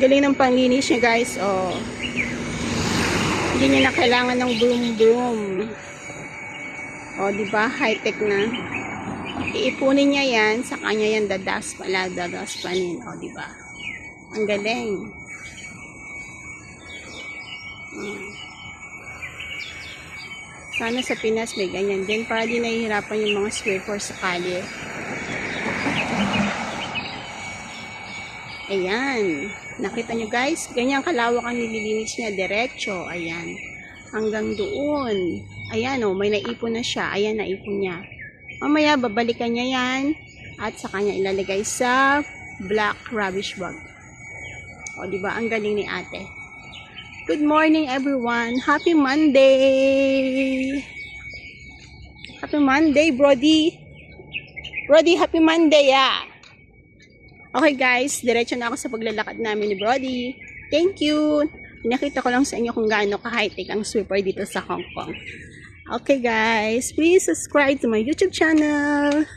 Galing ng panglinis niya, guys. Oh. Hindi niya na kailangan ng broom. Oh, di ba? High-tech na. Iipunin niya yan, sa kanya yan dadaspanin. Oh, di ba? Ang galing. Sana sa Pinas may ganyan din para di nahihirapan yung mga sweeper sa kalye. Ayan. Nakita nyo guys, ganyan kalawak ang nililinis niya. Diretso. Ayan. Hanggang doon. Ayan o, may naipon na siya. Ayan, naipon niya. Mamaya, babalikan niya yan. At sa kanya ilalagay sa black rubbish bag. O, diba? Ang galing ni ate. Good morning everyone. Happy Monday. Happy Monday, Brody. Brody, happy Monday, ah. Okay guys, diretso na ako sa paglalakad namin ni Brody. Thank you. Pinakita ko lang sa inyo kung gaano ka-high-tech ang sweeper dito sa Hong Kong. Okay guys, please subscribe to my YouTube channel.